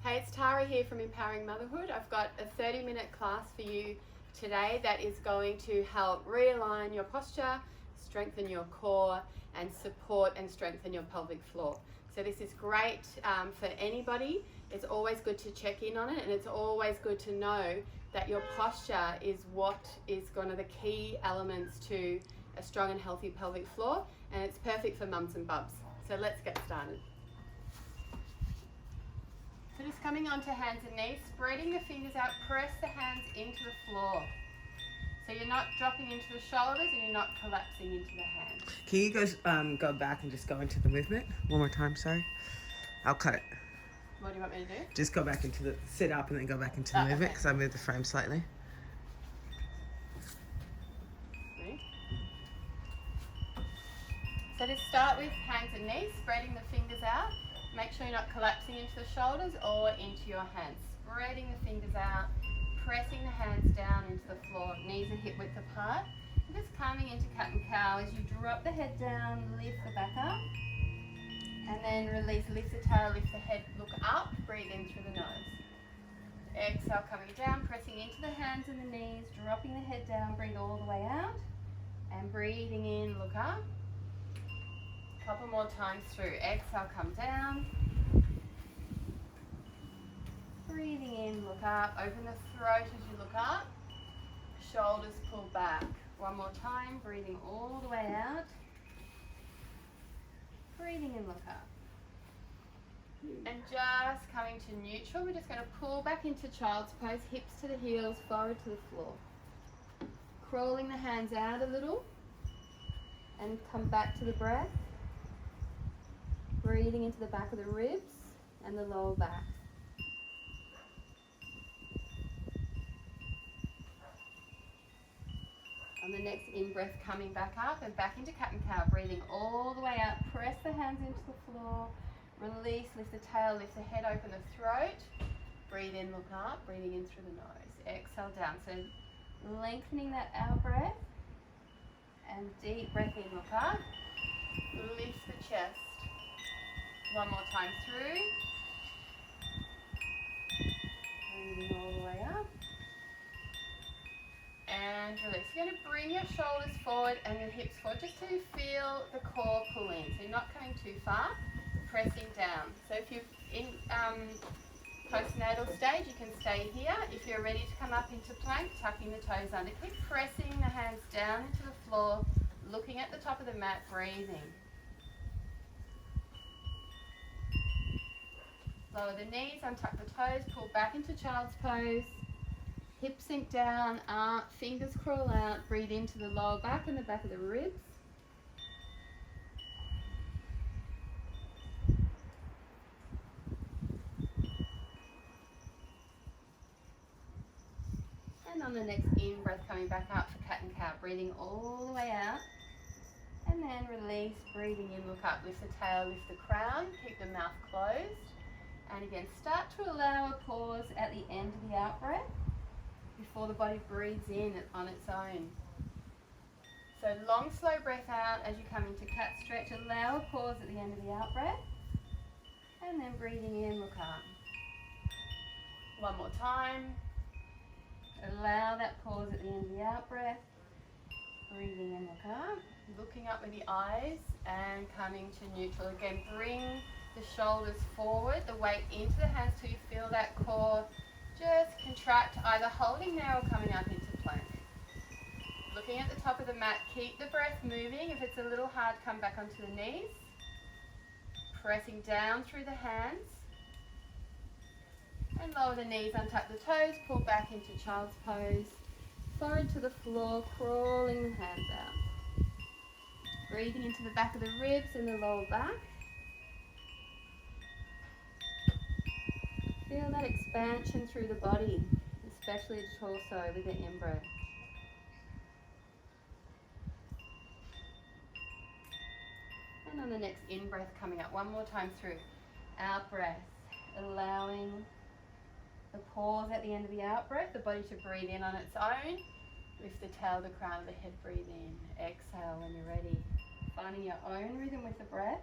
Hey, it's Tara here from Empowering Motherhood. I've got a 30-minute class for you today that is going to help realign your posture, strengthen your core, and support and strengthen your pelvic floor. So this is great for anybody. It's always good to check in on it, and it's always good to know that your posture is what is one of the key elements to a strong and healthy pelvic floor, and it's perfect for mums and bubs. So let's get started. So just coming onto hands and knees, spreading the fingers out, press the hands into the floor. So you're not dropping into the shoulders and you're not collapsing into the hands. Can you guys go back and just go into the movement one more time? Sorry, I'll cut it. What do you want me to do? Just go back into the sit up and then go back into the movement because I moved the frame slightly. Okay. So just start with hands and knees, spreading the fingers out. Make sure you're not collapsing into the shoulders or into your hands. Spreading the fingers out, pressing the hands down into the floor, knees are hip width apart. And just coming into cat and cow as you drop the head down, lift the back up. And then release, lift the tail, lift the head, look up, breathe in through the nose. Exhale, coming down, pressing into the hands and the knees, dropping the head down, breathe all the way out. And breathing in, look up. Couple more times through. Exhale, come down. Breathing in, look up. Open the throat as you look up. Shoulders pull back. One more time. Breathing all the way out. Breathing in, look up. And just coming to neutral, we're just going to pull back into child's pose. Hips to the heels, forehead to the floor. Crawling the hands out a little. And come back to the breath. Breathing into the back of the ribs and the lower back. On the next in-breath, coming back up and back into cat and cow. Breathing all the way out. Press the hands into the floor. Release, lift the tail, lift the head, open the throat. Breathe in, look up. Breathing in through the nose. Exhale down. So lengthening that out breath. And deep breath in, look up. Lift the chest. One more time through. Breathing all the way up. And release. You're going to bring your shoulders forward and your hips forward just to feel the core pull in. So you're not coming too far, pressing down. So if you're in postnatal stage, you can stay here. If you're ready to come up into plank, tucking the toes under. Keep pressing the hands down into the floor, looking at the top of the mat, breathing. Lower the knees, untuck the toes, pull back into child's pose. Hips sink down, fingers crawl out, breathe into the lower back and the back of the ribs. And on the next in-breath, coming back up for cat and cow, breathing all the way out. And then release, breathing in, look up, lift the tail, lift the crown, keep the mouth closed. And again, start to allow a pause at the end of the out-breath before the body breathes in on its own. So long, slow breath out as you come into cat stretch. Allow a pause at the end of the out-breath. And then breathing in, look up. One more time. Allow that pause at the end of the out-breath. Breathing in, look up. Looking up with the eyes and coming to neutral. Again, bring the shoulders forward, the weight into the hands till you feel that core just contract, either holding there or coming up into plank. Looking at the top of the mat, keep the breath moving. If it's a little hard, come back onto the knees. Pressing down through the hands. And lower the knees, untuck the toes, pull back into child's pose. Forward to the floor, crawling the hands out. Breathing into the back of the ribs and the lower back. Feel that expansion through the body, especially the torso with the in-breath. And on the next in-breath, coming up one more time through. Out-breath, allowing the pause at the end of the out-breath, the body to breathe in on its own. Lift the tail, the crown of the head, breathe in. Exhale when you're ready. Finding your own rhythm with the breath.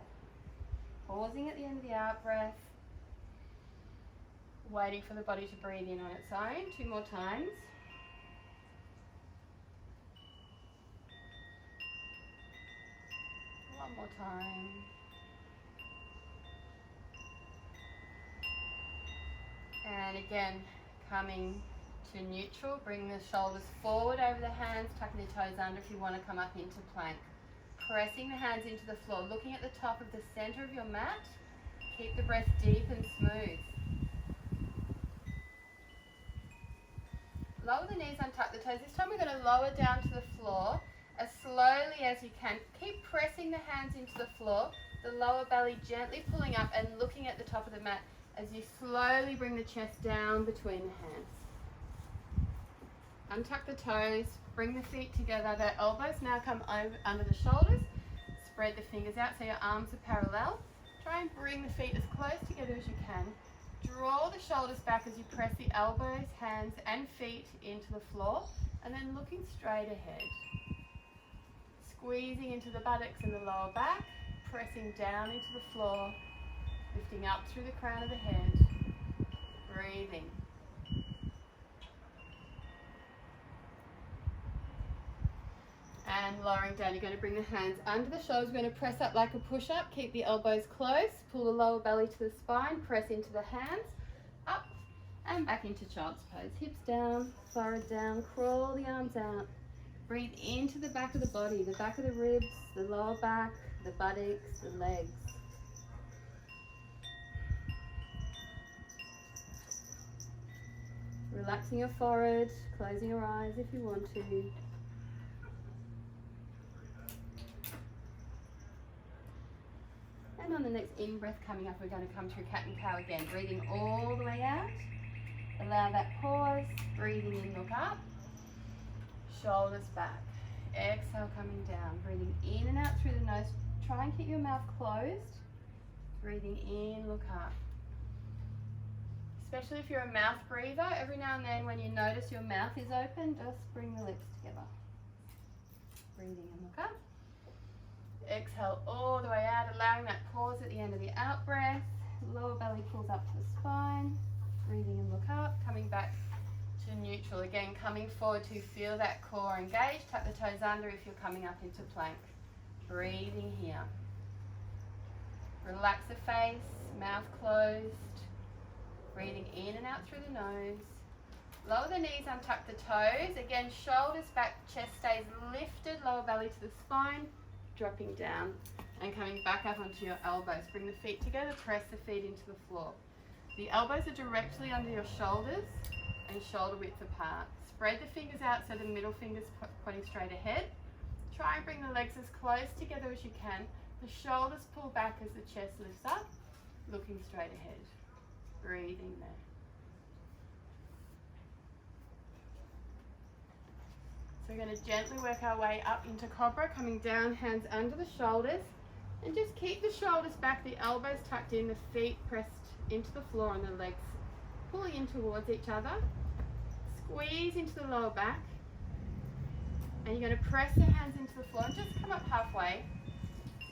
Pausing at the end of the out-breath. Waiting for the body to breathe in on its own. 2 more times. One more time. And again, coming to neutral, bring the shoulders forward over the hands, tucking the toes under if you want to come up into plank. Pressing the hands into the floor, looking at the top of the center of your mat. Keep the breath deep and smooth. Lower the knees, untuck the toes. This time we're going to lower down to the floor as slowly as you can. Keep pressing the hands into the floor, the lower belly gently pulling up and looking at the top of the mat as you slowly bring the chest down between the hands. Untuck the toes, bring the feet together. The elbows now come over under the shoulders. Spread the fingers out so your arms are parallel. Try and bring the feet as close together as you can. Draw the shoulders back as you press the elbows, hands and feet into the floor, and then looking straight ahead. Squeezing into the buttocks and the lower back, pressing down into the floor, lifting up through the crown of the head, breathing. And lowering down, you're going to bring the hands under the shoulders. We're going to press up like a push-up. Keep the elbows close. Pull the lower belly to the spine. Press into the hands. Up and back into child's pose. Hips down, forehead down. Crawl the arms out. Breathe into the back of the body, the back of the ribs, the lower back, the buttocks, the legs. Relaxing your forehead, closing your eyes if you want to. And on the next in-breath coming up, we're going to come to a cat and cow again. Breathing all the way out. Allow that pause. Breathing in, look up. Shoulders back. Exhale, coming down. Breathing in and out through the nose. Try and keep your mouth closed. Breathing in, look up. Especially if you're a mouth breather, every now and then when you notice your mouth is open, just bring the lips together. Breathing in, look up. Exhale all the way out, allowing that pause at the end of the out breath. Lower belly pulls up to the spine. Breathing in, look up. Coming back to neutral. Again, coming forward to feel that core engage. Tuck the toes under if you're coming up into plank. Breathing here. Relax the face, mouth closed. Breathing in and out through the nose. Lower the knees, untuck the toes. Again, shoulders back, chest stays lifted. Lower belly to the spine. Dropping down and coming back up onto your elbows. Bring the feet together, press the feet into the floor. The elbows are directly under your shoulders and shoulder width apart. Spread the fingers out so the middle finger's pointing straight ahead. Try and bring the legs as close together as you can. The shoulders pull back as the chest lifts up, looking straight ahead. Breathing there. So we're going to gently work our way up into Cobra, coming down, hands under the shoulders. And just keep the shoulders back, the elbows tucked in, the feet pressed into the floor and the legs pulling in towards each other. Squeeze into the lower back. And you're going to press the hands into the floor and just come up halfway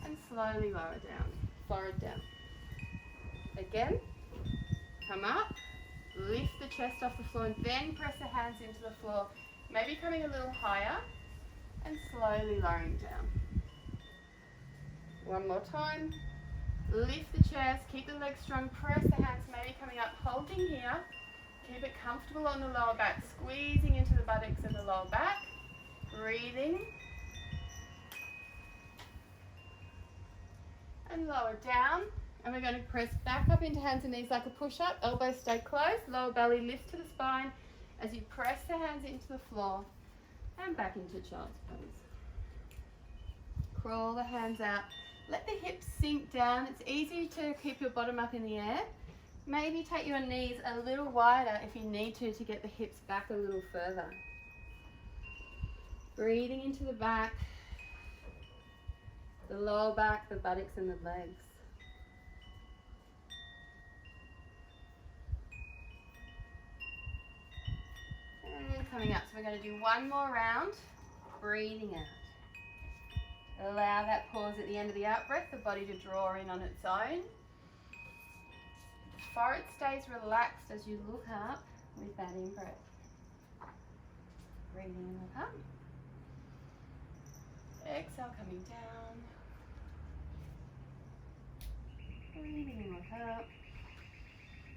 and slowly lower down, forehead down. Again, come up, lift the chest off the floor and then press the hands into the floor. Maybe coming a little higher and slowly lowering down. One more time. Lift the chest, keep the legs strong, press the hands, maybe coming up, holding here. Keep it comfortable on the lower back, squeezing into the buttocks and the lower back. Breathing. And lower down. And we're going to press back up into hands and knees like a push-up. Elbows stay close, lower belly lifts to the spine. As you press the hands into the floor and back into child's pose. Crawl the hands out. Let the hips sink down. It's easy to keep your bottom up in the air. Maybe take your knees a little wider if you need to get the hips back a little further. Breathing into the back, the lower back, the buttocks and the legs. And coming up, so we're going to do one more round, breathing out. Allow that pause at the end of the out breath, the body to draw in on its own. forehead stays relaxed as you look up with that in-breath. Breathing in, look up. Exhale, coming down. Breathing in, look up.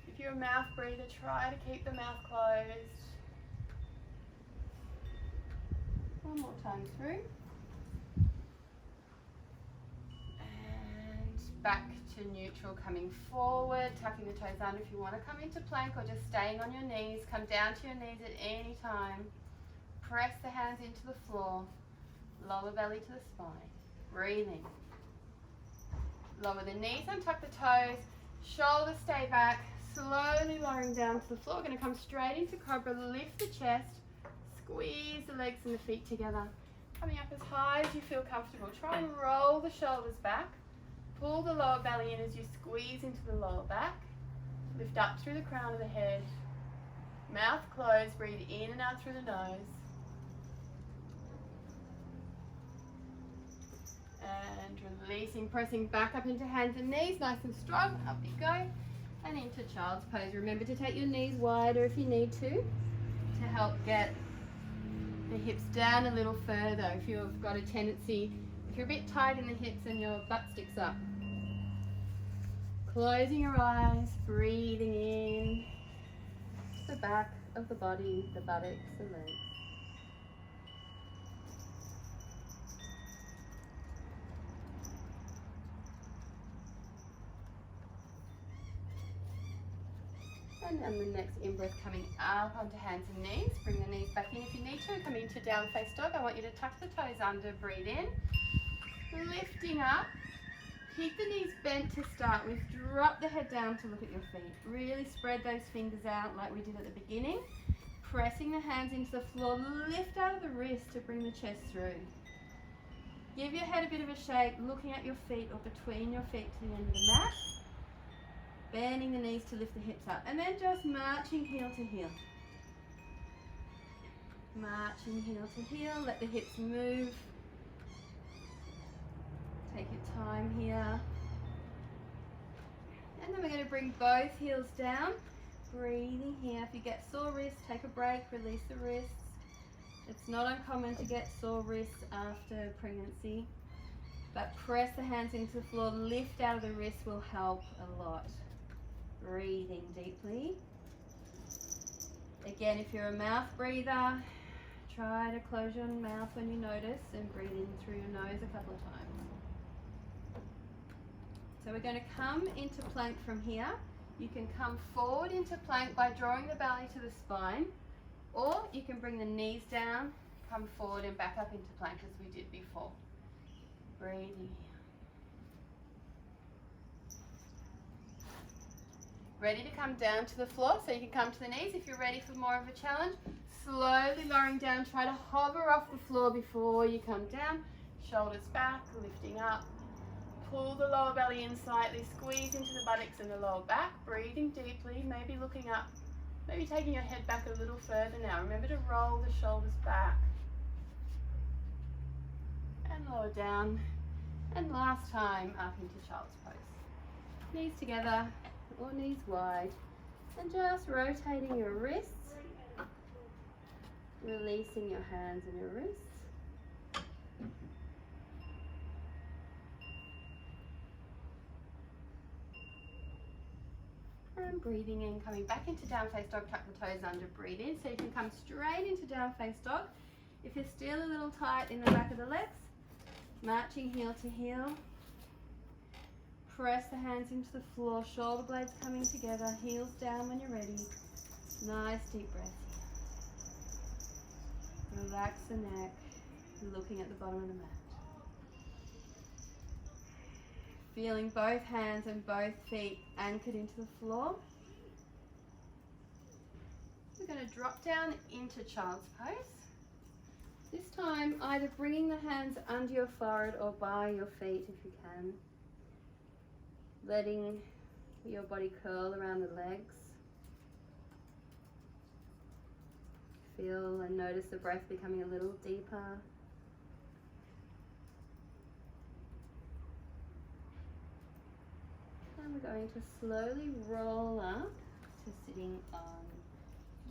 If you're a mouth breather, try to keep the mouth closed. One more time through. And back to neutral, coming forward, tucking the toes under if you want to come into plank or just staying on your knees. Come down to your knees at any time. Press the hands into the floor. Lower belly to the spine. Breathing. Lower the knees, untuck the toes. Shoulders stay back. Slowly lowering down to the floor. We're going to come straight into Cobra. Lift the chest. Squeeze the legs and the feet together. Coming up as high as you feel comfortable. Try and roll the shoulders back. Pull the lower belly in as you squeeze into the lower back. Lift up through the crown of the head. Mouth closed. Breathe in and out through the nose. And releasing, pressing back up into hands and knees, nice and strong. Up you go. And into child's pose. Remember to take your knees wider if you need to help get the hips down a little further. If you've got a tendency, if you're a bit tight in the hips and your butt sticks up. Closing your eyes, breathing in the back of the body, the buttocks, the legs. And then the next in-breath coming up onto hands and knees. Bring the knees back in if you need to. Come into down face dog. I want you to tuck the toes under. Breathe in. Lifting up. Keep the knees bent to start with. Drop the head down to look at your feet. Really spread those fingers out like we did at the beginning. Pressing the hands into the floor. Lift out of the wrist to bring the chest through. Give your head a bit of a shake, looking at your feet or between your feet to the end of the mat. Bending the knees to lift the hips up. And then just marching heel to heel. Marching heel to heel. Let the hips move. Take your time here. And then we're going to bring both heels down. Breathing here. If you get sore wrists, take a break. Release the wrists. It's not uncommon to get sore wrists after pregnancy. But press the hands into the floor. Lift out of the wrists will help a lot. Breathing deeply. Again, if you're a mouth breather, try to close your mouth when you notice and breathe in through your nose a couple of times. So we're going to come into plank from here. You can come forward into plank by drawing the belly to the spine, or you can bring the knees down, come forward and back up into plank as we did before. Breathing here. Ready to come down to the floor, so you can come to the knees if you're ready for more of a challenge. Slowly lowering down, try to hover off the floor before you come down. Shoulders back, lifting up. Pull the lower belly in slightly, squeeze into the buttocks and the lower back. Breathing deeply, maybe looking up, maybe taking your head back a little further now. Remember to roll the shoulders back. And lower down. And last time, up into child's pose. Knees together. Or knees wide, and just rotating your wrists, releasing your hands and your wrists. And breathing in, coming back into down face dog, tuck the toes under, breathe in, so you can come straight into down face dog. If you're still a little tight in the back of the legs, marching heel to heel. Press the hands into the floor, shoulder blades coming together, heels down when you're ready. Nice deep breath. Relax the neck, looking at the bottom of the mat. Feeling both hands and both feet anchored into the floor. We're going to drop down into child's pose. This time, either bringing the hands under your forehead or by your feet if you can. Letting your body curl around the legs. Feel and notice the breath becoming a little deeper. And we're going to slowly roll up to sitting on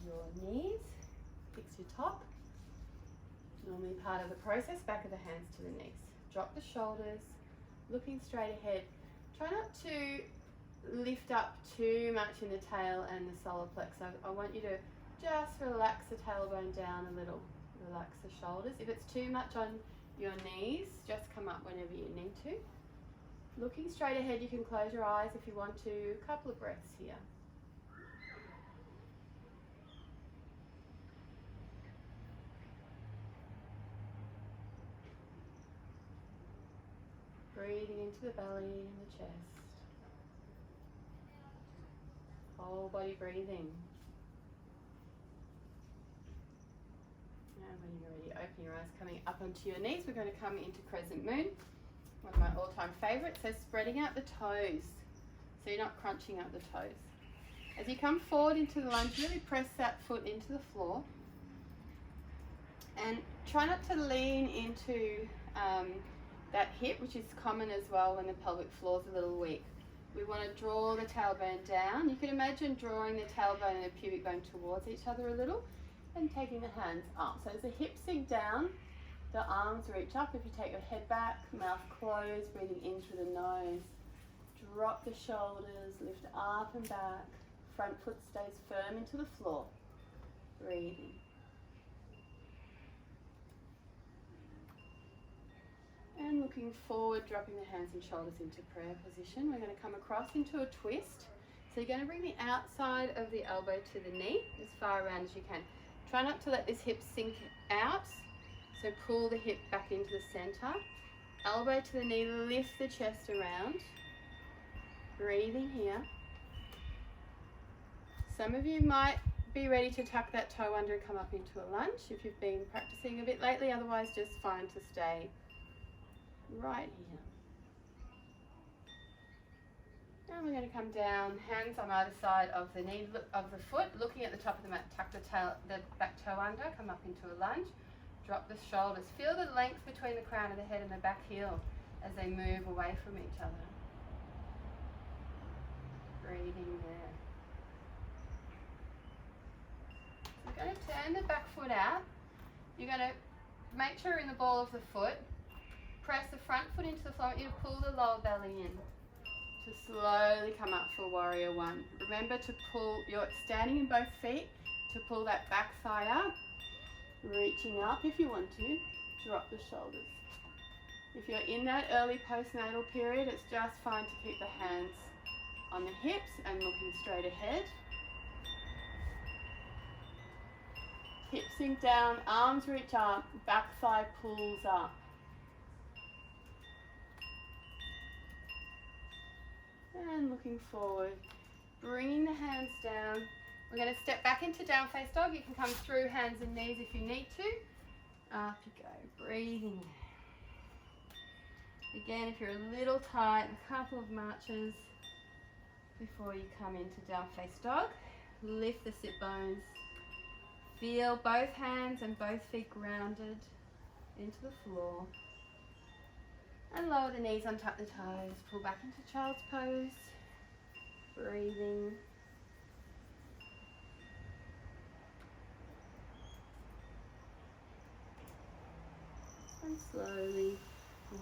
your knees. Fix your top. Normally part of the process, back of the hands to the knees. Drop the shoulders, looking straight ahead. Try not to lift up too much in the tail and the solar plexus. I want you to just relax the tailbone down a little. Relax the shoulders. If it's too much on your knees, just come up whenever you need to. Looking straight ahead, you can close your eyes if you want to. A couple of breaths here. Breathing into the belly and the chest. Whole body breathing. And when you're ready, open your eyes, coming up onto your knees. We're going to come into Crescent Moon, one of my all-time favorites. So spreading out the toes, so you're not crunching up the toes. As you come forward into the lunge, really press that foot into the floor. And try not to lean into that hip, which is common as well when the pelvic floor is a little weak. We want to draw the tailbone down. You can imagine drawing the tailbone and the pubic bone towards each other a little and taking the hands up. So as the hips sink down, the arms reach up. If you take your head back, mouth closed, breathing in through the nose. Drop the shoulders, lift up and back. Front foot stays firm into the floor. Breathing. And looking forward, dropping the hands and shoulders into prayer position. We're going to come across into a twist. So you're going to bring the outside of the elbow to the knee, as far around as you can. Try not to let this hip sink out. So pull the hip back into the center. Elbow to the knee, lift the chest around. Breathing here. Some of you might be ready to tuck that toe under and come up into a lunge if you've been practicing a bit lately. Otherwise, just fine to stay right here. And we're going to come down, hands on either side of the knee of the foot, looking at the top of the mat. Tuck the back toe under, come up into a lunge. Drop the shoulders. Feel the length between the crown of the head and the back heel as they move away from each other. Breathing there. So we're going to turn the back foot out. You're going to make sure you're in the ball of the foot. Press the front foot into the floor. I want you to pull the lower belly in. To slowly come up for warrior one. Remember to pull, you're standing in both feet, to pull that back thigh up, reaching up if you want to, drop the shoulders. If you're in that early postnatal period, it's just fine to keep the hands on the hips and looking straight ahead. Hips sink down, arms reach up, back thigh pulls up. And looking forward, bringing the hands down. We're going to step back into down face dog. You can come through hands and knees if you need to. Up you go, breathing. Again, if you're a little tight, a couple of marches before you come into down face dog. Lift the sit bones. Feel both hands and both feet grounded into the floor. And lower the knees, untuck the toes, pull back into child's pose, breathing. And slowly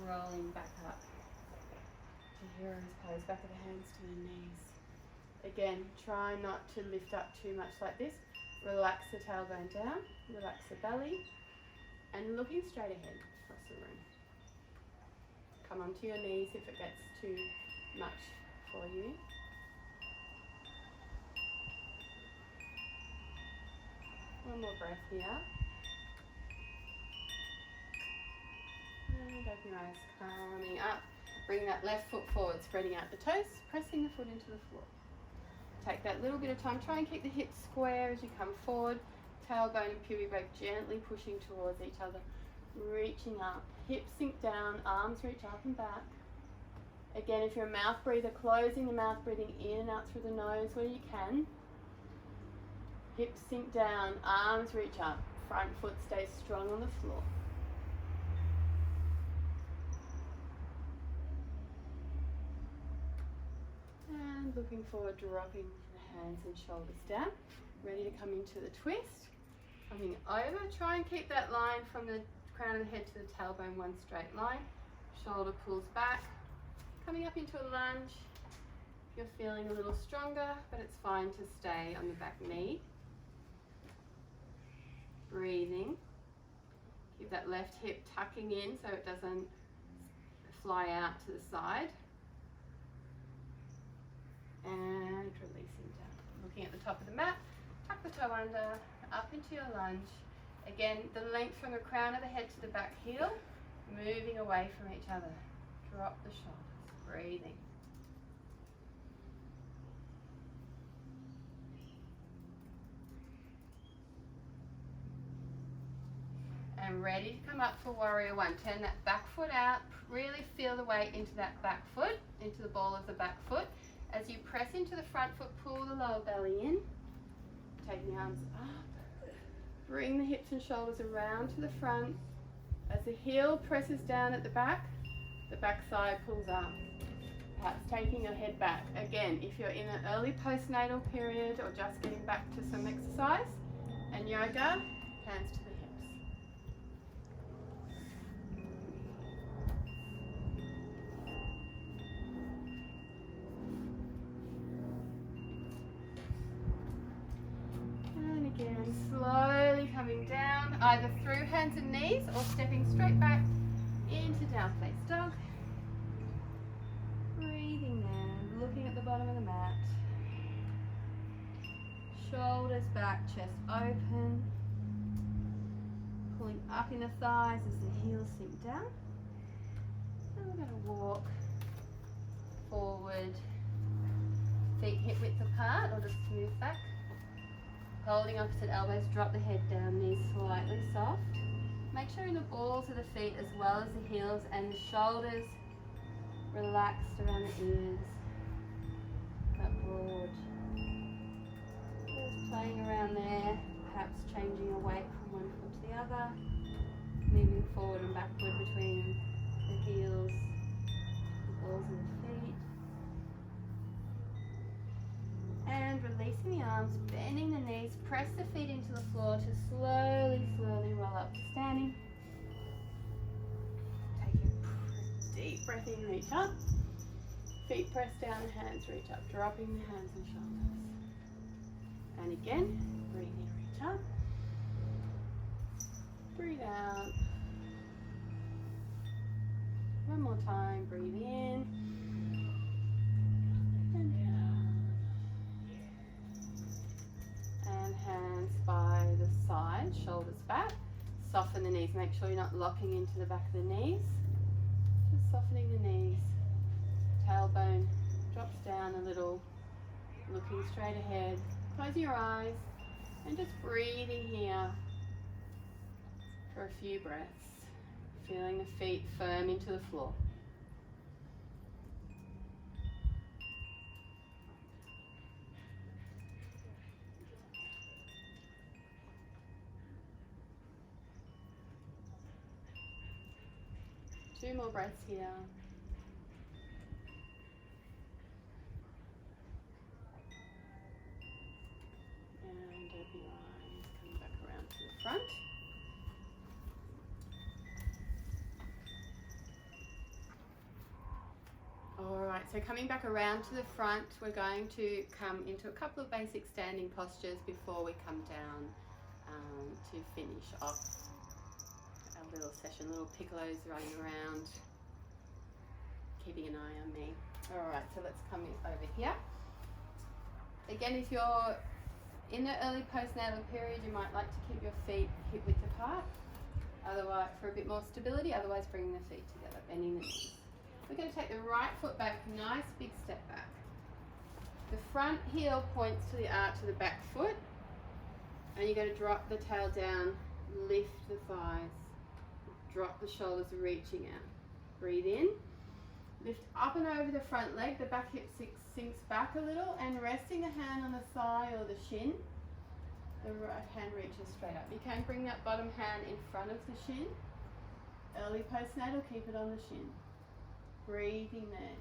rolling back up to hero's pose, back of the hands to the knees. Again, try not to lift up too much like this. Relax the tailbone down, relax the belly, and looking straight ahead across the room. Come onto your knees if it gets too much for you. One more breath here. And open your eyes, coming up. Bring that left foot forward, spreading out the toes, pressing the foot into the floor. Take that little bit of time. Try and keep the hips square as you come forward. Tailbone and pubic bone gently pushing towards each other. Reaching up, hips sink down, arms reach up and back. Again, if you're a mouth breather, closing the mouth, breathing in and out through the nose where you can. Hips sink down, arms reach up, front foot stays strong on the floor. And looking forward, dropping the hands and shoulders down. Ready to come into the twist. Coming over, try and keep that line from the crown of the head to the tailbone, one straight line. Shoulder pulls back. Coming up into a lunge. You're feeling a little stronger, but it's fine to stay on the back knee. Breathing. Keep that left hip tucking in so it doesn't fly out to the side. And releasing down. Looking at the top of the mat, tuck the toe under, up into your lunge. Again, the length from the crown of the head to the back heel, moving away from each other. Drop the shoulders, breathing. And ready to come up for warrior one. Turn that back foot out, really feel the weight into that back foot, into the ball of the back foot. As you press into the front foot, pull the lower belly in. Take the arms up. Bring the hips and shoulders around to the front. As the heel presses down at the back thigh pulls up. Perhaps taking your head back. Again, if you're in an early postnatal period or just getting back to some exercise and yoga, hands to the hips. And again, slowly coming down, either through hands and knees or stepping straight back into down face dog. Breathing in, looking at the bottom of the mat. Shoulders back, chest open. Pulling up in the thighs as the heels sink down. And we're going to walk forward, feet hip width apart or just smooth back. Holding opposite elbows, drop the head down, knees slightly soft. Make sure in the balls of the feet as well as the heels and the shoulders relaxed around the ears, but broad. Just playing around there, perhaps changing your weight from one foot to the other, moving forward and backward between the heels, the balls of the feet. And releasing the arms, bending the knees, press the feet into the floor to slowly, slowly roll up to standing. Take a deep breath in, reach up. Feet press down, hands reach up, dropping the hands and shoulders. And again, breathe in, reach up. Breathe out. One more time, breathe in. And out. And hands by the side, shoulders back. Soften the knees. Make sure you're not locking into the back of the knees. Just softening the knees. Tailbone drops down a little. Looking straight ahead. Close your eyes. And just breathing here for a few breaths. Feeling the feet firm into the floor. Two more breaths here. And open your eyes, coming back around to the front. Alright, so coming back around to the front, we're going to come into a couple of basic standing postures before we come down to finish off our little session. Little piccolos running around, keeping an eye on me. Alright, so let's come over here. Again, if you're in the early postnatal period, you might like to keep your feet hip width apart, otherwise for a bit more stability, otherwise bringing the feet together, bending the knees. We're going to take the right foot back, nice big step back. The front heel points to the arch of the back foot, and you're going to drop the tail down, lift the thighs, drop the shoulders, reaching out. Breathe in, lift up and over the front leg, the back hip sinks back a little, and resting the hand on the thigh or the shin, the right hand reaches straight up. You can bring that bottom hand in front of the shin. Early postnatal, keep it on the shin. Breathing there.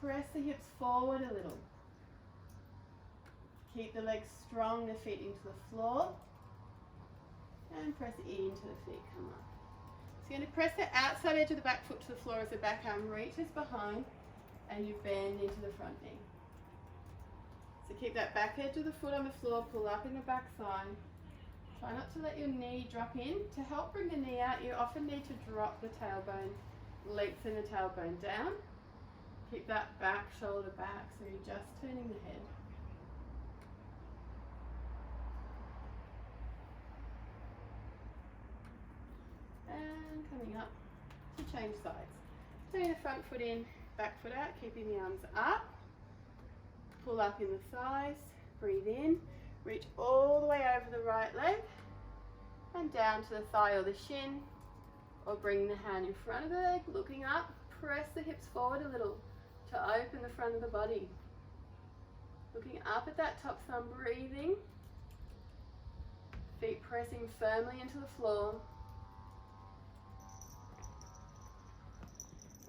press the hips forward a little. Keep the legs strong, the feet into the floor. And press into the feet, come up. So you're going to press the outside edge of the back foot to the floor as the back arm reaches behind and you bend into the front knee. So keep that back edge of the foot on the floor, pull up in the back thigh. Try not to let your knee drop in. To help bring the knee out, you often need to drop the tailbone, lengthen the tailbone down. Keep that back shoulder back so you're just turning the head. And coming up to change sides. Turning the front foot in, back foot out, keeping the arms up. Pull up in the thighs, breathe in, reach all the way over the right leg and down to the thigh or the shin, or bring the hand in front of the leg, looking up, press the hips forward a little to open the front of the body. Looking up at that top thumb, breathing, feet pressing firmly into the floor.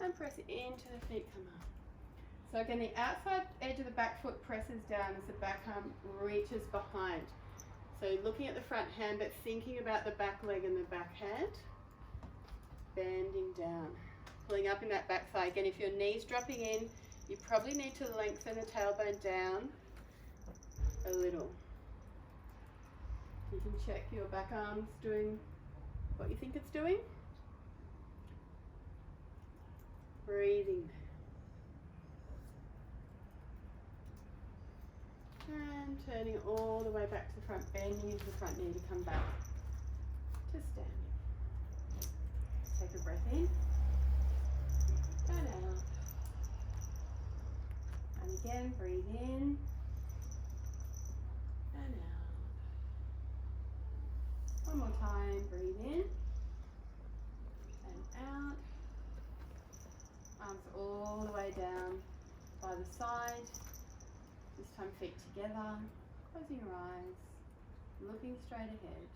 And press into the feet, come up. So again, the outside edge of the back foot presses down as the back arm reaches behind. So looking at the front hand, but thinking about the back leg and the back hand. Bending down. Pulling up in that back thigh. Again, if your knee's dropping in, you probably need to lengthen the tailbone down a little. You can check your back arm's doing what you think it's doing. Breathing. And turning all the way back to the front, bending into the front knee to come back to standing. Take a breath in and out. And again, breathe in and out. One more time, breathe in and out. Arms all the way down by the side. This time feet together, closing your eyes, looking straight ahead.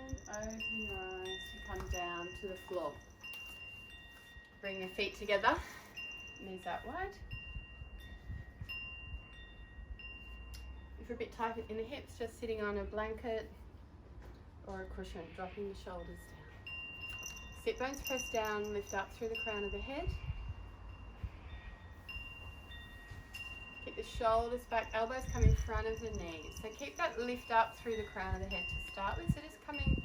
And opening your eyes to come down to the floor. Bring your feet together, knees out wide. If you're a bit tight in the hips, just sitting on a blanket or a cushion, dropping the shoulders down. Sit bones press down, lift up through the crown of the head. Keep the shoulders back, elbows come in front of the knees. So keep that lift up through the crown of the head to start with. So just coming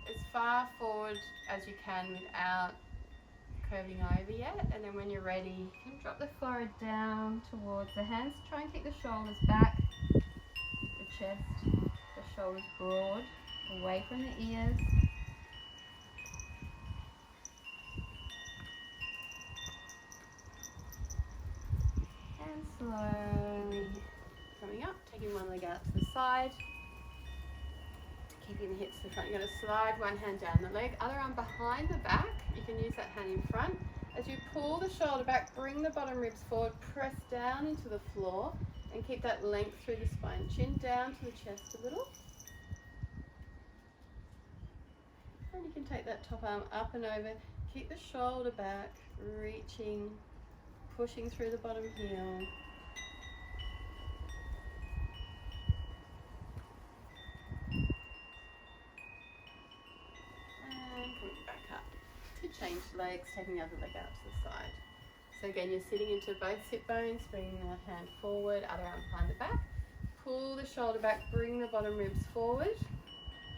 as far forward as you can without curving over yet. And then when you're ready, you can drop the forehead down towards the hands. Try and keep the shoulders back. Chest, the shoulders broad, away from the ears. And slowly coming up, taking one leg out to the side, keeping the hips to the front. You're going to slide one hand down the leg, other arm behind the back. You can use that hand in front. As you pull the shoulder back, bring the bottom ribs forward, press down into the floor. And keep that length through the spine. Chin down to the chest a little. And you can take that top arm up and over. Keep the shoulder back, reaching, pushing through the bottom heel. And coming back up to change legs, taking the other leg out to the side. So again, you're sitting into both sit bones, bringing the hand forward, other arm behind the back. Pull the shoulder back, bring the bottom ribs forward.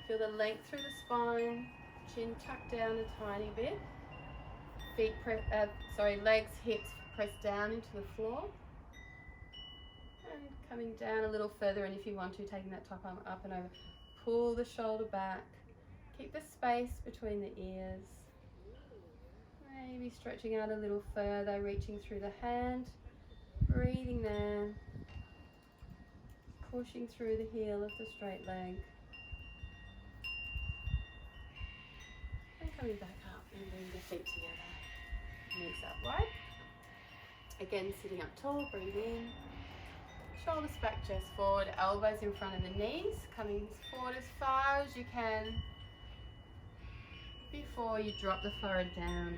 Feel the length through the spine, chin tucked down a tiny bit. Legs, hips press down into the floor. And coming down a little further, and if you want to, taking that top arm up and over. Pull the shoulder back. Keep the space between the ears. Maybe stretching out a little further, reaching through the hand, breathing there, pushing through the heel of the straight leg, and coming back up and bring the feet together, knees up wide. Again, sitting up tall, breathe in, Shoulders back, chest forward, elbows in front of the knees, coming forward as far as you can before you drop the forehead down.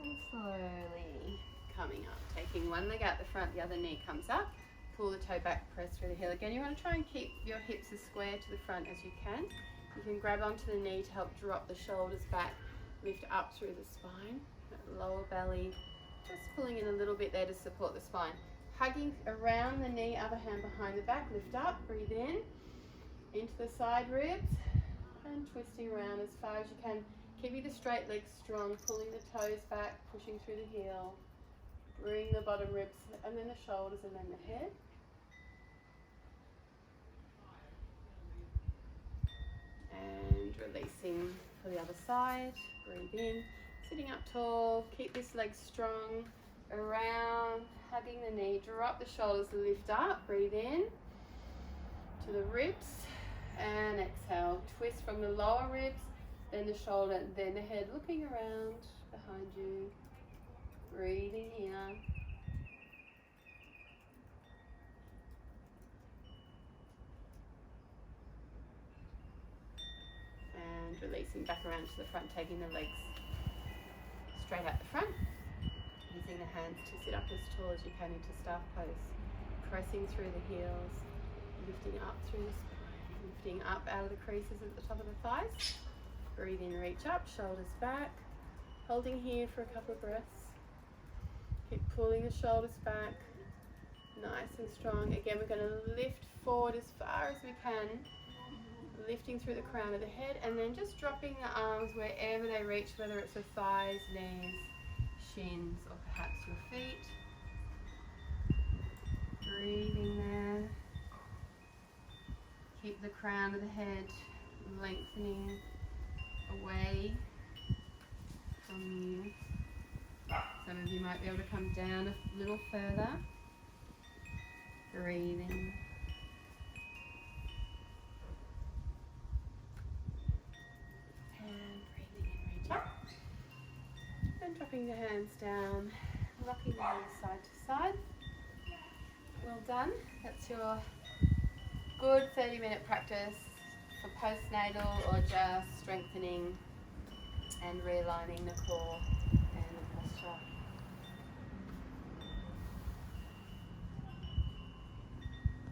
And slowly coming up, taking one leg out the front, the other knee comes up, pull the toe back, press through the heel. Again, you want to try and keep your hips as square to the front as you can. You can grab onto the knee to help drop the shoulders back, lift up through the spine, that lower belly, just pulling in a little bit there to support the spine. Hugging around the knee, other hand behind the back, lift up, breathe in, into the side ribs, and twisting around as far as you can. Keeping the straight legs strong, pulling the toes back, pushing through the heel. Bring the bottom ribs, and then the shoulders, and then the head. And releasing for the other side. Breathe in, sitting up tall, keep this leg strong, around, hugging the knee, drop the shoulders, lift up, breathe in to the ribs, and exhale. Twist from the lower ribs, then the shoulder, then the head, looking around behind you, breathing here. And releasing back around to the front, taking the legs straight out the front. Using the hands to sit up as tall as you can into staff pose. Pressing through the heels, lifting up through the spine, lifting up out of the creases at the top of the thighs. Breathe in, reach up, shoulders back. Holding here for a couple of breaths. Keep pulling the shoulders back, nice and strong. Again, we're going to lift forward as far as we can, lifting through the crown of the head, and then just dropping the arms wherever they reach, whether it's the thighs, knees, shins, or perhaps your feet. Breathing there. Keep the crown of the head lengthening away from you. Some of you might be able to come down a little further. Breathing. And breathing in, reach up. And dropping the hands down, rocking the knees side to side. Well done. That's your good 30-minute practice for postnatal or just strengthening and realigning the core.